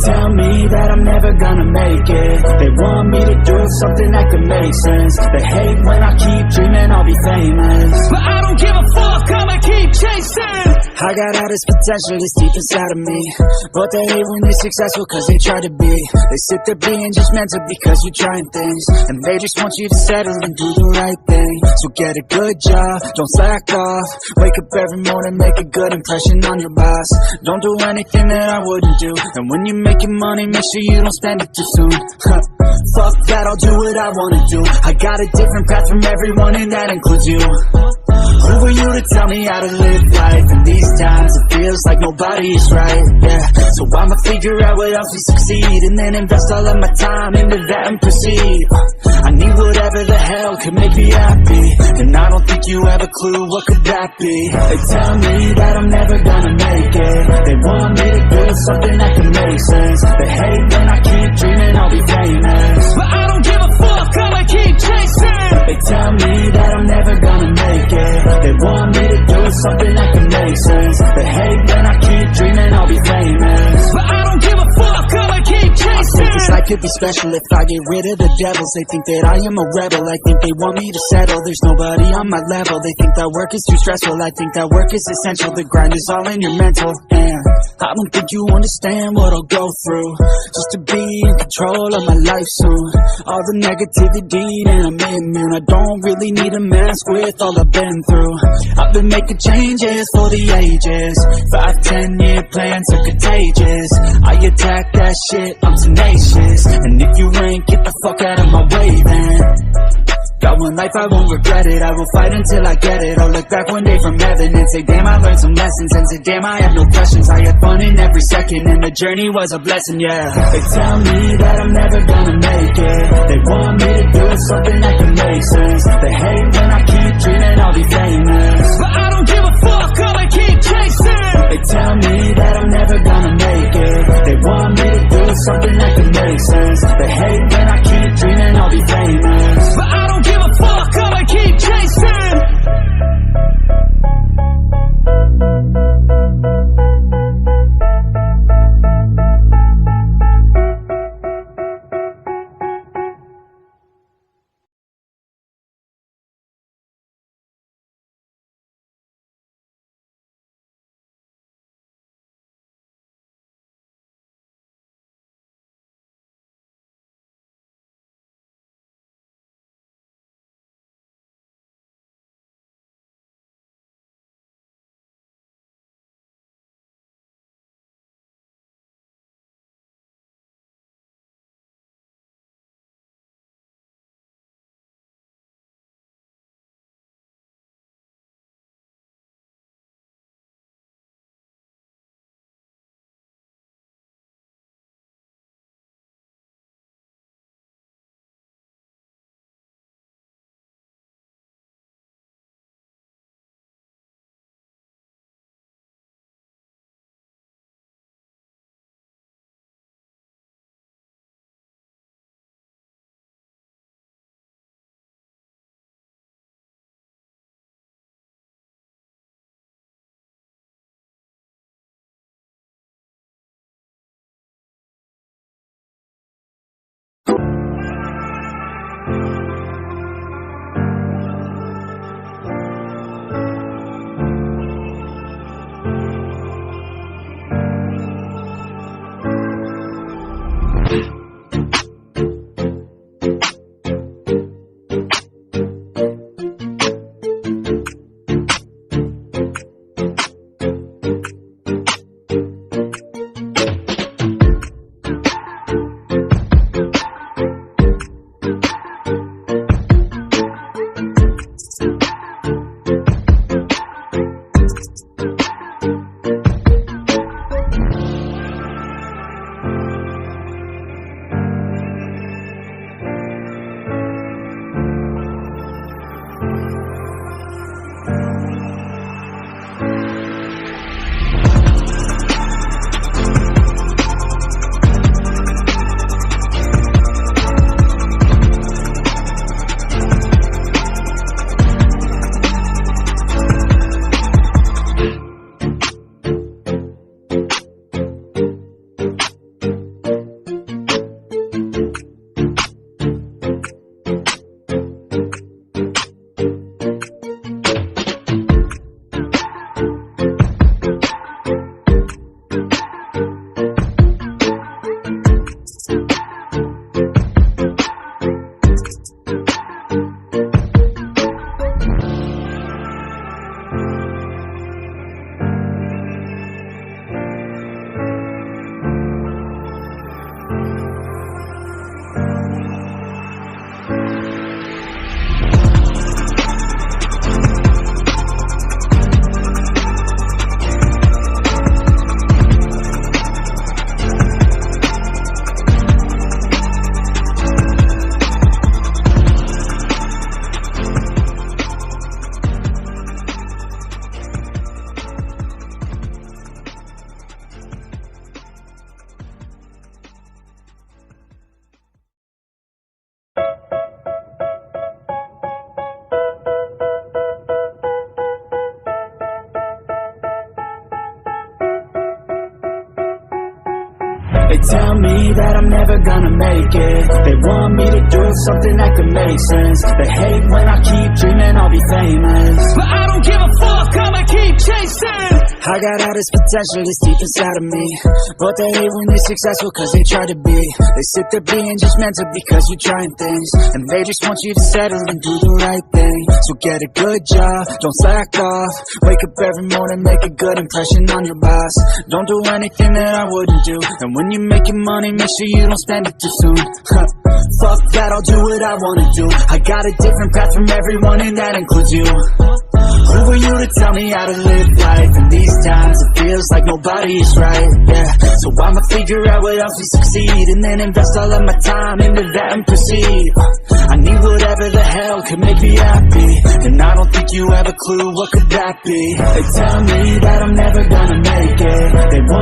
tell me that I'm never gonna make it. They want me to do something that could make sense. They hate when I keep dreaming I'll be famous, but I don't give a fuck, I'ma keep chasing. I got all this potential that's deep inside of me, but they hate when you're successful cause they try to be. They sit there being judgmental because you're trying things, and they just want you to settle and do the right thing. So get a good job, don't slack off. Wake up every morning, make a good impression on your boss. Don't do anything that I wouldn't do, and when you're making money, make sure you don't spend it too soon. Fuck that, I'll do what I wanna do. I got a different path from everyone, and that includes you. Who are you to tell me how to live life? In these times it feels like nobody is right, yeah. So I'ma figure out what else will succeed, and then invest all of my time into that and proceed. I need whatever the hell could make me happy, and I don't think you have a clue what could that be. They tell me that I'm never gonna make it. They want me to do something that can make sense. They hate when I keep dreaming I'll be famous, but I don't give a fuck, I'ma keep chasing. They tell me that I'm never gonna make it. They want me to do something that can make sense. They hate when I keep dreaming I'll be famous, but I don't give a fuck, I'ma keep chasing. I think this life could be special if I get rid of the devils. They think that I am a rebel, I think they want me to settle. There's nobody on my level, they think that work is too stressful. I think that work is essential, the grind is all in your mental. And I don't think you understand what I'll go through just to be in control of my life soon. All the negativity and I'm immune. I don't really need a mask with all I've been through. I've been making changes for the ages. 5-10 year plans are contagious. I attack that shit, I'm tenacious. And if you ain't, get the fuck out of my way then. Got one life, I won't regret it. I will fight until I get it. I'll look back one day from heaven and say, damn, I learned some lessons. And say, damn, I have no questions. I had fun in every second, and the journey was a blessing, yeah. They tell me that I'm never gonna make it. They want me to do something that can make sense. They hate when I keep dreaming I'll be famous, but I don't give a fuck, I'ma keep chasing. They tell me that I'm never gonna make it. They want me to do something that can make sense. They hate when I keep dreaming I'll be famous, but I don't give a fuck, I'ma keep chasing. tell me that I'm never gonna make it. They want me to do something that could make sense. They hate when I keep dreaming I'll be famous, but I don't give a fuck, I'ma keep chasing. I got all this potential that's deep inside of me, but they hate when you're successful cause they try to be. They sit there being judgmental because you're trying things, and they just want you to settle and do the right thing. So get a good job, don't slack off. Wake up every morning, make a good impression on your boss. Don't do anything that I wouldn't do, and when you're making money, make sure you don't spend it too soon. Fuck that, I'll do what I wanna do. I got a different path from everyone, and that includes you. Who are you to tell me how to live life? In these times it feels like nobody is right, yeah. So I'ma figure out what else will succeed, and then invest all of my time into that and proceed. I need whatever the hell could make me happy, and I don't think you have a clue what could that be. They tell me that I'm never gonna make it. They want